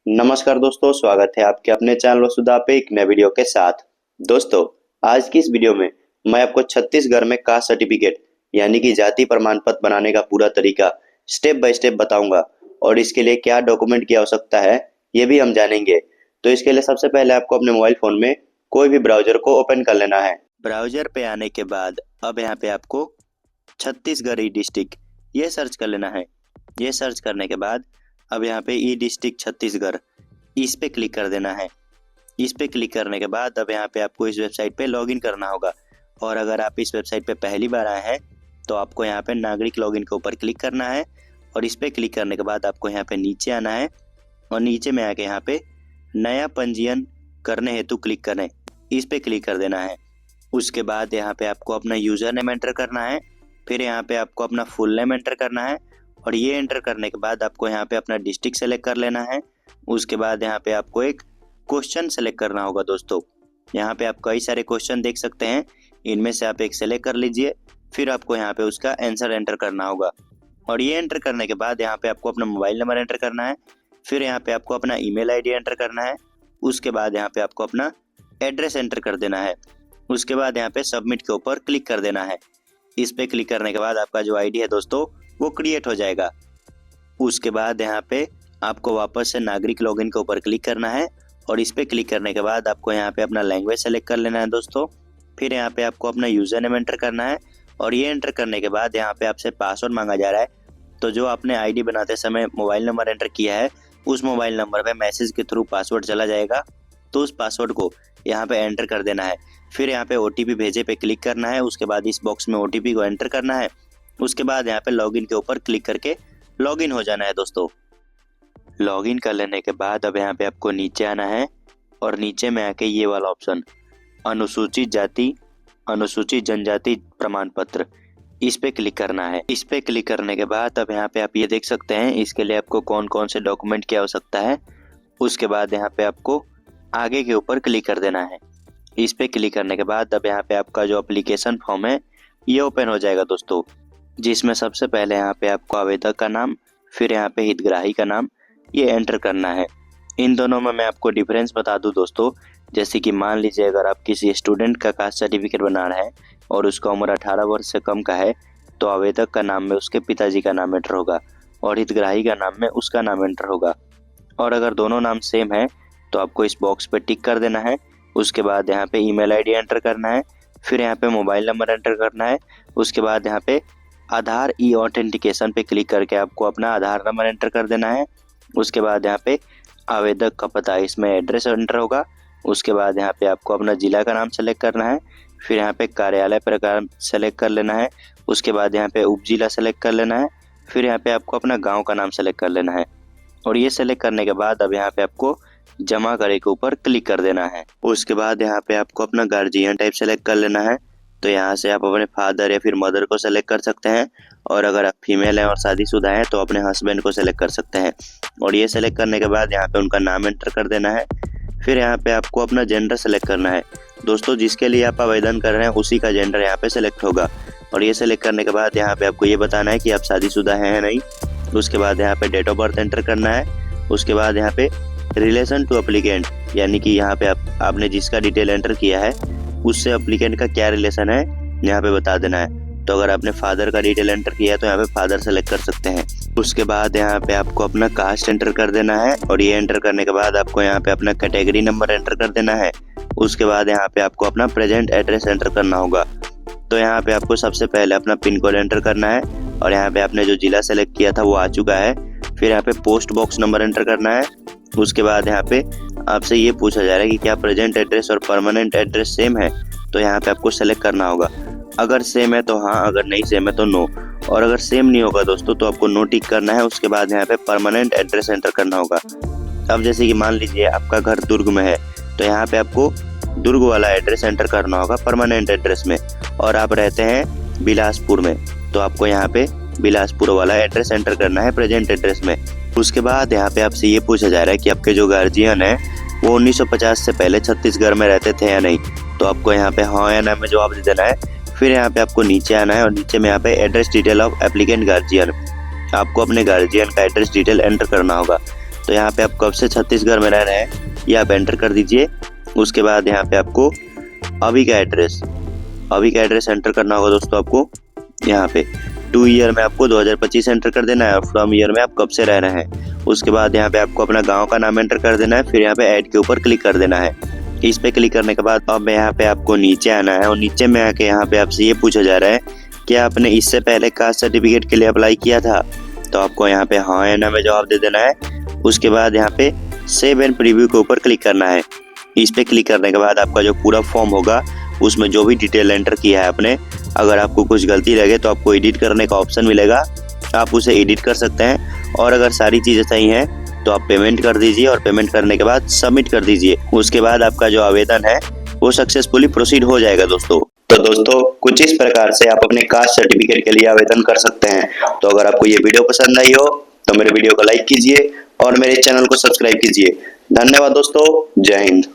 नमस्कार दोस्तों, स्वागत है आपके अपने चैनल वसुधा पे एक नए वीडियो के साथ। दोस्तों, आज की इस वीडियो में मैं आपको छत्तीसगढ़ में कास्ट सर्टिफिकेट यानी कि जाति प्रमाण पत्र बनाने का पूरा तरीका स्टेप बाय स्टेप बताऊंगा और इसके लिए क्या डॉक्यूमेंट की आवश्यकता है ये भी हम जानेंगे। तो इसके लिए सबसे पहले आपको अपने मोबाइल फोन में कोई भी ब्राउजर को ओपन कर लेना है। ब्राउजर पे आने के बाद अब यहाँ पे आपको छत्तीसगढ़ ई डिस्ट्रिक्ट ये सर्च कर लेना है। ये सर्च करने के बाद अब यहाँ पे ई डिस्ट्रिक्ट छत्तीसगढ़ इस पे क्लिक कर देना है। इस पे क्लिक करने के बाद अब यहाँ पे आपको इस वेबसाइट पे लॉगिन करना होगा और अगर आप इस वेबसाइट पे पहली बार आए हैं तो आपको यहाँ पे नागरिक लॉगिन के ऊपर क्लिक करना है और इस पे क्लिक करने के बाद आपको यहाँ पे नीचे आना है और नीचे में आके यहाँ पे नया पंजीयन करने हेतु क्लिक करें, इस पे क्लिक कर देना है। उसके बाद यहाँ पे आपको अपना यूजर नेम एंटर करना है, फिर यहाँ पे आपको अपना फुल नेम एंटर करना है और ये एंटर करने के बाद आपको यहाँ पे अपना डिस्ट्रिक्ट सेलेक्ट कर लेना है। उसके बाद यहाँ पे आपको एक क्वेश्चन सेलेक्ट करना होगा। दोस्तों, यहाँ पे आप कई सारे क्वेश्चन देख सकते हैं, इनमें से आप एक सेलेक्ट कर लीजिए, फिर आपको यहाँ पे उसका आंसर एंटर करना होगा और ये एंटर करने के बाद यहाँ पे आपको अपना मोबाइल नंबर एंटर करना है, फिर यहाँ पे आपको अपना ईमेल आईडी एंटर करना है। उसके बाद यहाँ पे आपको अपना एड्रेस एंटर कर देना है। उसके बाद यहाँ पे सबमिट के ऊपर क्लिक कर देना है। इस पे क्लिक करने के बाद आपका जो आईडी है दोस्तों वो क्रिएट हो जाएगा। उसके बाद यहाँ पे आपको वापस से नागरिक लॉगिन के ऊपर क्लिक करना है और इस पे क्लिक करने के बाद आपको यहाँ पे अपना लैंग्वेज सेलेक्ट कर लेना है दोस्तों। फिर यहाँ पे आपको अपना यूजर नेम एंटर करना है और ये एंटर करने के बाद यहाँ पे आपसे पासवर्ड मांगा जा रहा है। तो जो आपने आईडी बनाते समय मोबाइल नंबर एंटर किया है उस मोबाइल नंबर पे मैसेज के थ्रू पासवर्ड चला जाएगा, तो उस पासवर्ड को यहाँ पे एंटर कर देना है। फिर यहाँ पे OTP भेजे पे क्लिक करना है। उसके बाद इस बॉक्स में OTP को एंटर करना है। उसके बाद यहाँ पे लॉगिन के ऊपर क्लिक करके लॉगिन हो जाना है। दोस्तों, लॉगिन कर लेने के बाद अब यहाँ पे आपको नीचे आना है और नीचे में आके ये वाला ऑप्शन अनुसूचित जाति अनुसूचित जनजाति प्रमाण पत्र, इस पे क्लिक करना है। इस पे क्लिक करने के बाद अब यहाँ पे आप ये देख सकते हैं इसके लिए आपको कौन कौन से डॉक्यूमेंट की आवश्यकता है। उसके बाद यहाँ पे आपको आगे के ऊपर क्लिक कर देना है। इस पे क्लिक करने के बाद अब यहाँ पे आपका जो एप्लीकेशन फॉर्म है ये ओपन हो जाएगा दोस्तों, जिसमें सबसे पहले यहाँ पे आपको आवेदक का नाम, फिर यहाँ पे हितग्राही का नाम ये एंटर करना है। इन दोनों में मैं आपको डिफरेंस बता दूं दोस्तों, जैसे कि मान लीजिए अगर आप किसी स्टूडेंट का कास्ट सर्टिफिकेट बना रहे हैं और उसका उम्र 18 वर्ष से कम का है तो आवेदक का नाम में उसके पिताजी का नाम एंटर होगा और हितग्राही का नाम में उसका नाम एंटर होगा। और अगर दोनों नाम सेम है तो आपको इस बॉक्स पे टिक कर देना है। उसके बाद यहाँ पे ईमेल आईडी एंटर करना है, फिर यहाँ पे मोबाइल नंबर एंटर करना है। उसके बाद यहाँ पे आधार ई ऑथेंटिकेशन पे क्लिक करके आपको अपना आधार नंबर एंटर कर देना है। उसके बाद यहाँ पे आवेदक का पता, इसमें एड्रेस एंटर होगा। उसके बाद यहाँ पे आपको अपना जिला का नाम सेलेक्ट करना है, फिर यहाँ पे कार्यालय प्रकार सेलेक्ट कर लेना है। उसके बाद यहाँ पे उप जिला सेलेक्ट कर लेना है, फिर यहाँ पे आपको अपना गाँव का नाम सेलेक्ट कर लेना है और ये सेलेक्ट करने के बाद अब यहाँ पे आपको जमा करे के ऊपर क्लिक कर देना है। उसके बाद यहाँ पे आपको अपना गार्जियन टाइप सेलेक्ट कर लेना है, तो यहाँ से आप अपने फादर या फिर मदर को सेलेक्ट कर सकते हैं और अगर आप फीमेल हैं और शादीशुदा हैं तो अपने हस्बैंड को सेलेक्ट कर सकते हैं। और ये सेलेक्ट करने के बाद यहाँ पे उनका नाम एंटर कर देना है। फिर यहाँ पे आपको अपना जेंडर सेलेक्ट करना है। दोस्तों, जिसके लिए आप आवेदन कर रहे हैं उसी का जेंडर यहाँ पे सेलेक्ट होगा और ये सेलेक्ट करने के बाद यहाँ पे आपको ये बताना है कि आप शादीशुदा हैं या नहीं। उसके बाद यहाँ पे डेट ऑफ बर्थ एंटर करना है। उसके बाद यहाँ पे रिलेशन टू एप्लीकेंट, यानी कि यहाँ पे आपने जिसका डिटेल एंटर किया है उससे एप्लीकेंट का क्या रिलेशन है यहाँ पे बता देना है। तो अगर आपने फादर का डिटेल एंटर किया है तो यहाँ पे फादर सेलेक्ट कर सकते हैं। उसके बाद यहाँ पे आपको अपना कास्ट एंटर कर देना है और ये एंटर करने के बाद आपको यहाँ पे अपना कैटेगरी नंबर एंटर कर देना है। उसके बाद यहाँ पे आपको अपना प्रेजेंट एड्रेस एंटर करना होगा। तो यहाँ पे आपको सबसे पहले अपना पिन कोड एंटर करना है और यहाँ पे आपने जो जिला सेलेक्ट किया था वो आ चुका है। फिर यहाँ पे पोस्ट बॉक्स नंबर एंटर करना है। उसके बाद यहाँ पे आपसे ये पूछा जा रहा है कि क्या प्रेजेंट एड्रेस और परमानेंट एड्रेस सेम है, तो यहाँ पे आपको सेलेक्ट करना होगा। अगर सेम है तो हाँ, अगर नहीं सेम है तो नो। और अगर सेम नहीं होगा दोस्तों तो आपको नो टिक करना है। उसके बाद यहाँ पे परमानेंट एड्रेस एंटर करना होगा। अब जैसे कि मान लीजिए आपका घर दुर्ग में है तो यहाँ पे आपको दुर्ग वाला एड्रेस एंटर करना होगा परमानेंट एड्रेस में, और आप रहते हैं बिलासपुर में तो आपको यहाँ पे बिलासपुर वाला एड्रेस एंटर करना है प्रेजेंट एड्रेस में। उसके बाद यहाँ पे आपसे ये पूछा जा रहा है कि आपके जो गार्जियन है वो 1950 से पहले छत्तीसगढ़ में रहते थे या नहीं, तो आपको यहाँ पे हाँ या ना में जवाब दे देना है। फिर यहाँ पे आपको नीचे आना है और नीचे में यहाँ पे address detail of applicant guardian, आपको अपने गार्जियन का एड्रेस डिटेल एंटर करना होगा। तो यहाँ पे आप कब से छत्तीसगढ़ में रह रहे हैं ये आप एंटर कर दीजिए। उसके बाद यहाँ पे आपको अभी का एड्रेस एंटर करना होगा दोस्तों। आपको यहाँ पे टू ईयर में आपको 2025 एंटर कर देना है और फ्रॉम ईयर में आप कब से रह रहे हैं। उसके बाद यहाँ पे आपको अपना गांव का नाम एंटर कर देना है। फिर यहाँ पे ऐड के ऊपर क्लिक कर देना है। इस पे क्लिक करने के बाद अब यहाँ पे आपको नीचे आना है और नीचे में आके यहाँ पे आपसे ये पूछा जा रहा है कि आपने इससे पहले कास्ट सर्टिफिकेट के लिए अप्लाई किया था। तो आपको यहाँ पे हाँ या ना में जवाब दे देना है। उसके बाद यहाँ पे सेव एंड प्रीव्यू के ऊपर क्लिक करना है। इस पे क्लिक करने के बाद आपका जो पूरा फॉर्म होगा उसमें जो भी डिटेल एंटर किया है आपने, अगर आपको कुछ गलती लगे तो आपको एडिट करने का ऑप्शन मिलेगा, आप उसे एडिट कर सकते हैं। और अगर सारी चीज़ें सही हैं तो आप पेमेंट कर दीजिए और पेमेंट करने के बाद सबमिट कर दीजिए। उसके बाद आपका जो आवेदन है वो सक्सेसफुली प्रोसीड हो जाएगा दोस्तों। तो दोस्तों कुछ इस प्रकार से आप अपने कास्ट सर्टिफिकेट के लिए आवेदन कर सकते हैं। तो अगर आपको ये वीडियो पसंद आई हो तो मेरे वीडियो को लाइक कीजिए और मेरे चैनल को सब्सक्राइब कीजिए। धन्यवाद दोस्तों, जय हिंद।